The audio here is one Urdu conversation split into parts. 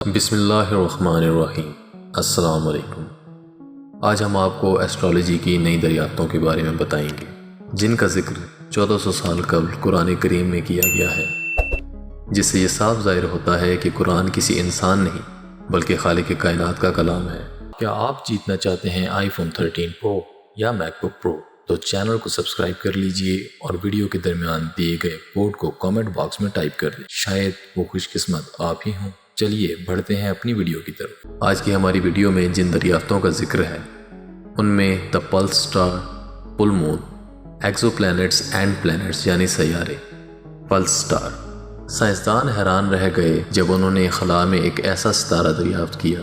بسم اللہ الرحمن الرحیم۔ السلام علیکم۔ آج ہم آپ کو ایسٹرالوجی کی نئی دریافتوں کے بارے میں بتائیں گے جن کا ذکر 1400 سال قبل قرآن کریم میں کیا گیا ہے، جس سے یہ صاف ظاہر ہوتا ہے کہ قرآن کسی انسان نہیں بلکہ خالق کائنات کا کلام ہے۔ کیا آپ جیتنا چاہتے ہیں آئی فون 13 پرو یا میک بک پرو؟ تو چینل کو سبسکرائب کر لیجئے اور ویڈیو کے درمیان دیے گئے کوڈ کو کامنٹ باکس میں ٹائپ کر دیں، شاید وہ خوش قسمت آپ ہی ہوں۔ چلیے بڑھتے ہیں اپنی ویڈیو کی طرف۔ آج کی ہماری ویڈیو میں جن دریافتوں کا ذکر ہے ان میں the pulse star, full moon, exoplanets and planets یعنی سیارے۔ پلس سٹار، سائنسدان حیران رہ گئے جب انہوں نے خلا میں ایک ایسا ستارہ دریافت کیا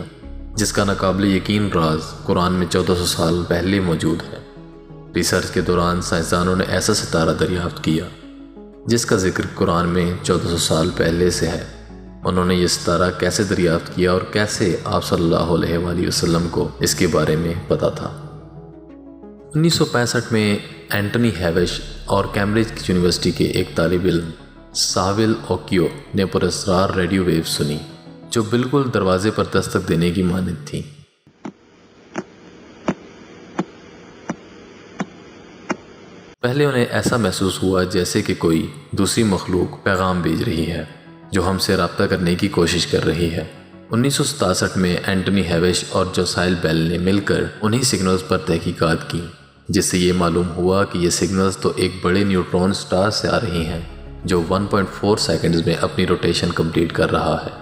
جس کا ناقابل یقین راز قرآن میں 1400 سال پہلے موجود ہے۔ ریسرچ کے دوران سائنسدانوں نے ایسا ستارہ دریافت کیا جس کا ذکر قرآن میں 1400 سال پہلے سے ہے۔ انہوں نے یہ ستارہ کیسے دریافت کیا اور کیسے آپ صلی اللہ علیہ وآلہ وسلم کو اس کے بارے میں پتا تھا۔ 1965 میں اینٹنی ہیوش اور کیمبرج یونیورسٹی کے ایک طالب علم ساویل اوکیو نے پراسرار ریڈیو ویو سنی جو بالکل دروازے پر دستک دینے کی مانند تھی۔ پہلے انہیں ایسا محسوس ہوا جیسے کہ کوئی دوسری مخلوق پیغام بھیج رہی ہے جو ہم سے رابطہ کرنے کی کوشش کر رہی ہے۔ 1967 میں اینٹنی ہیوش اور جوسائل بیل نے مل کر انہی سگنلز پر تحقیقات کی جس سے یہ معلوم ہوا کہ یہ سگنلز تو ایک بڑے نیوٹرون سٹار سے آ رہی ہیں جو 1.4 سیکنڈز میں اپنی روٹیشن کمپلیٹ کر رہا ہے۔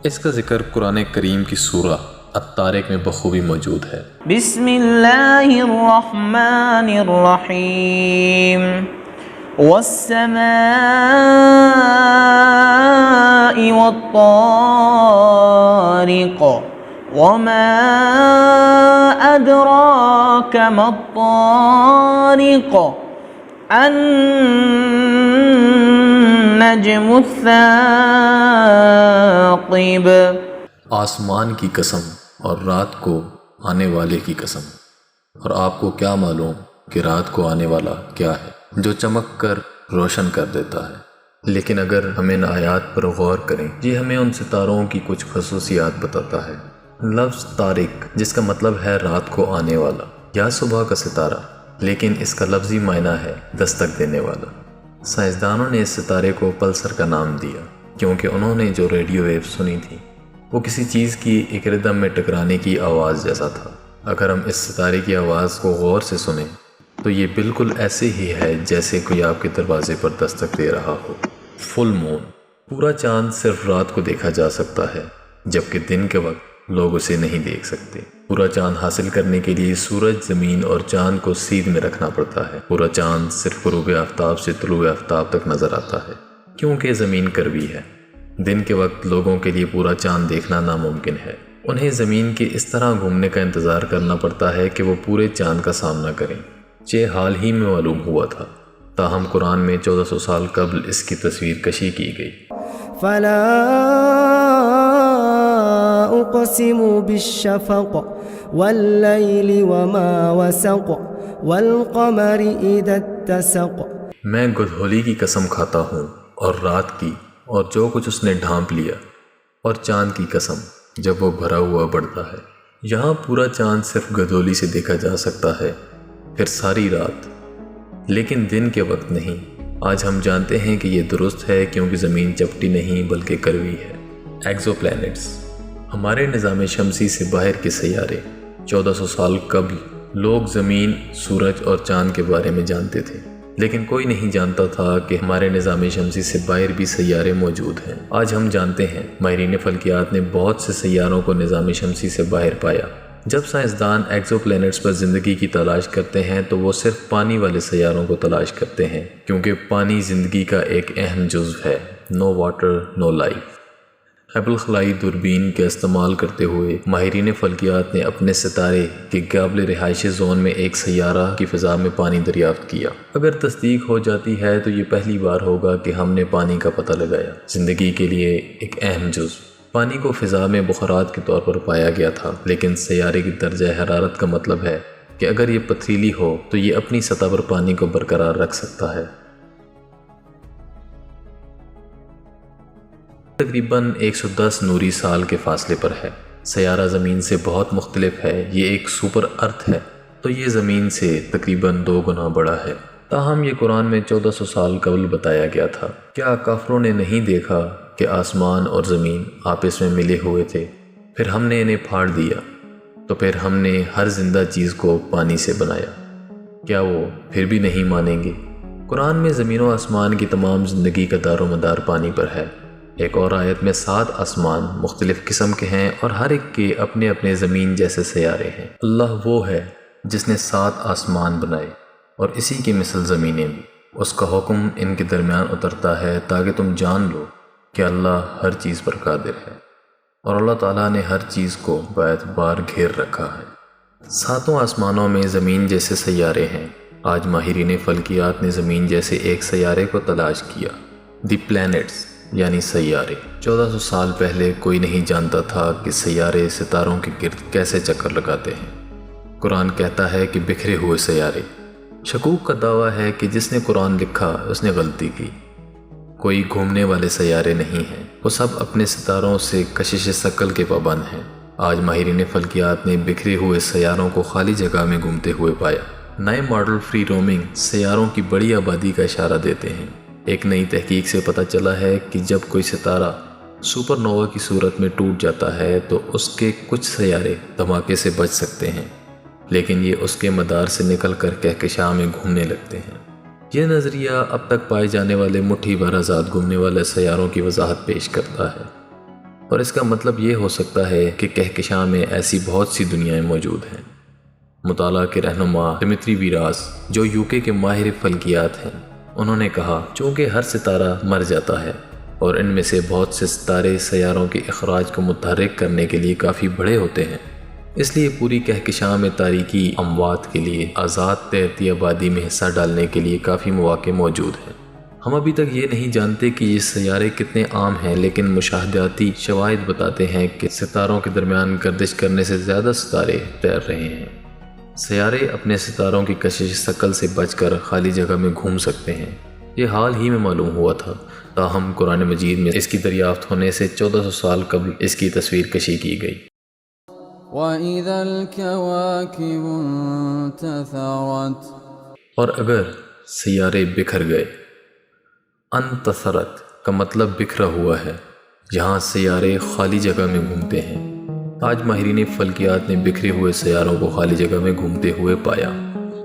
اس کا ذکر قرآن کریم کی سورہ الطارق میں بخوبی موجود ہے۔ بسم اللہ الرحمن الرحیم، والسماء والطارق وما أدراك ما الطارق النجم الثاقب۔ آسمان کی قسم اور رات کو آنے والے کی قسم، اور آپ کو کیا معلوم کہ رات کو آنے والا کیا ہے جو چمک کر روشن کر دیتا ہے۔ لیکن اگر ہم ان آیات پر غور کریں، یہ ہمیں ان ستاروں کی کچھ خصوصیات بتاتا ہے۔ لفظ طارق جس کا مطلب ہے رات کو آنے والا یا صبح کا ستارہ، لیکن اس کا لفظی معنی ہے دستک دینے والا۔ سائنسدانوں نے اس ستارے کو پلسر کا نام دیا کیونکہ انہوں نے جو ریڈیو ویو سنی تھی وہ کسی چیز کی ایک ردم میں ٹکرانے کی آواز جیسا تھا۔ اگر ہم اس ستارے کی آواز کو غور سے سنیں تو یہ بالکل ایسے ہی ہے جیسے کوئی آپ کے دروازے پر دستک دے رہا ہو۔ فل مون، پورا چاند صرف رات کو دیکھا جا سکتا ہے جبکہ دن کے وقت لوگ اسے نہیں دیکھ سکتے۔ پورا چاند حاصل کرنے کے لیے سورج، زمین اور چاند کو سیدھ میں رکھنا پڑتا ہے۔ پورا چاند صرف غروب آفتاب سے طلوع آفتاب تک نظر آتا ہے کیونکہ زمین کروی ہے۔ دن کے وقت لوگوں کے لیے پورا چاند دیکھنا ناممکن ہے۔ انہیں زمین کے اس طرح گھومنے کا انتظار کرنا پڑتا ہے کہ وہ پورے چاند کا سامنا کریں۔ یہ حال ہی میں معلوم ہوا تھا، تاہم قرآن میں 1400 سال قبل اس کی تصویر کشی کی گئی۔ فلا اقسم بالشفق واللیل وما وسق والقمر اذا اتسق۔ میں گدھولی کی قسم کھاتا ہوں اور رات کی اور جو کچھ اس نے ڈھانپ لیا، اور چاند کی قسم جب وہ بھرا ہوا بڑھتا ہے۔ یہاں پورا چاند صرف گدھولی سے دیکھا جا سکتا ہے، پھر ساری رات، لیکن دن کے وقت نہیں۔ آج ہم جانتے ہیں کہ یہ درست ہے کیونکہ زمین چپٹی نہیں بلکہ کروی ہے۔ ایکزو پلینٹس، ہمارے نظام شمسی سے باہر کے سیارے۔ 1400 سال قبل لوگ زمین، سورج اور چاند کے بارے میں جانتے تھے، لیکن کوئی نہیں جانتا تھا کہ ہمارے نظام شمسی سے باہر بھی سیارے موجود ہیں۔ آج ہم جانتے ہیں۔ ماہرین فلکیات نے بہت سے سیاروں کو نظام شمسی سے باہر پایا۔ جب سائنسدان ایکزو پلینٹس پر زندگی کی تلاش کرتے ہیں تو وہ صرف پانی والے سیاروں کو تلاش کرتے ہیں کیونکہ پانی زندگی کا ایک اہم جزو ہے۔ نو واٹر نو لائف۔ ہبل خلائی دوربین کا استعمال کرتے ہوئے ماہرین فلکیات نے اپنے ستارے کے قابل رہائشی زون میں ایک سیارہ کی فضا میں پانی دریافت کیا۔ اگر تصدیق ہو جاتی ہے تو یہ پہلی بار ہوگا کہ ہم نے پانی کا پتہ لگایا، زندگی کے لیے ایک اہم جزو۔ پانی کو فضا میں بخارات کے طور پر پایا گیا تھا، لیکن سیارے کی درجہ حرارت کا مطلب ہے کہ اگر یہ پتھریلی ہو تو یہ اپنی سطح پر پانی کو برقرار رکھ سکتا ہے۔ تقریباً 110 نوری سال کے فاصلے پر ہے۔ سیارہ زمین سے بہت مختلف ہے، یہ ایک سپر ارتھ ہے تو یہ زمین سے تقریباً 2 گنا بڑا ہے۔ تاہم یہ قرآن میں 1400 سال قبل بتایا گیا تھا۔ کیا کافروں نے نہیں دیکھا کہ آسمان اور زمین آپس میں ملے ہوئے تھے، پھر ہم نے انہیں پھاڑ دیا، تو پھر ہم نے ہر زندہ چیز کو پانی سے بنایا؟ کیا وہ پھر بھی نہیں مانیں گے؟ قرآن میں زمین و آسمان کی تمام زندگی کا دار و مدار پانی پر ہے۔ ایک اور آیت میں 7 آسمان مختلف قسم کے ہیں اور ہر ایک کے اپنے اپنے زمین جیسے سیارے ہیں۔ اللہ وہ ہے جس نے 7 آسمان بنائے اور اسی کی مثل زمینیں بھی۔ اس کا حکم ان کے درمیان اترتا ہے تاکہ تم جان لو کہ اللہ ہر چیز پر قادر ہے، اور اللہ تعالیٰ نے ہر چیز کو باعتبار گھیر رکھا ہے۔ 7 آسمانوں میں زمین جیسے سیارے ہیں۔ آج ماہرین فلکیات نے زمین جیسے ایک سیارے کو تلاش کیا، دی پلینٹس یعنی سیارے۔ 1400 سال پہلے کوئی نہیں جانتا تھا کہ سیارے ستاروں کے گرد کیسے چکر لگاتے ہیں۔ قرآن کہتا ہے کہ بکھرے ہوئے سیارے۔ شکوک کا دعویٰ ہے کہ جس نے قرآن لکھا اس نے غلطی کی۔ کوئی گھومنے والے سیارے نہیں ہیں، وہ سب اپنے ستاروں سے کشش ثقل کے پابند ہیں۔ آج ماہرین فلکیات نے بکھرے ہوئے سیاروں کو خالی جگہ میں گھومتے ہوئے پایا۔ نئے ماڈل فری رومنگ سیاروں کی بڑی آبادی کا اشارہ دیتے ہیں۔ ایک نئی تحقیق سے پتہ چلا ہے کہ جب کوئی ستارہ سپر نووا کی صورت میں ٹوٹ جاتا ہے تو اس کے کچھ سیارے دھماکے سے بچ سکتے ہیں، لیکن یہ اس کے مدار سے نکل کر کہکشاں میں گھومنے لگتے ہیں۔ یہ نظریہ اب تک پائے جانے والے مٹھی بھر آزاد گھومنے والے سیاروں کی وضاحت پیش کرتا ہے، اور اس کا مطلب یہ ہو سکتا ہے کہ کہکشاں میں ایسی بہت سی دنیایں موجود ہیں۔ مطالعہ کے رہنما ڈمتری ویراس جو UK کے ماہر فلکیات ہیں، انہوں نے کہا چونکہ ہر ستارہ مر جاتا ہے اور ان میں سے بہت سے ستارے سیاروں کے اخراج کو متحرک کرنے کے لیے کافی بڑے ہوتے ہیں، اس لیے پوری کہکشاں میں تاریکی اموات کے لیے آزاد تیرتی آبادی میں حصہ ڈالنے کے لیے کافی مواقع موجود ہیں۔ ہم ابھی تک یہ نہیں جانتے کہ یہ سیارے کتنے عام ہیں، لیکن مشاہداتی شواہد بتاتے ہیں کہ ستاروں کے درمیان گردش کرنے سے زیادہ ستارے تیر رہے ہیں۔ سیارے اپنے ستاروں کی کشش ثقل سے بچ کر خالی جگہ میں گھوم سکتے ہیں۔ یہ حال ہی میں معلوم ہوا تھا، تاہم قرآن مجید میں اس کی دریافت ہونے سے 1400 سال قبل اس کی تصویر کشی کی گئی۔ وَإِذَا الْكَوَاكِبُ انتثرت، اور اگر سیارے بکھر گئے، انتثرت کا مطلب بکھرا ہوا ہے، یہاں سیارے خالی جگہ میں گھومتے ہیں۔ آج ماہرین فلکیات نے بکھرے ہوئے سیاروں کو خالی جگہ میں گھومتے ہوئے پایا۔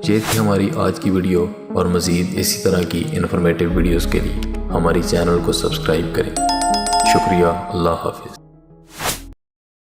یہ تھی ہماری آج کی ویڈیو، اور مزید اسی طرح کی انفارمیٹیو ویڈیوز کے لیے ہماری چینل کو سبسکرائب کریں۔ شکریہ، اللہ حافظ۔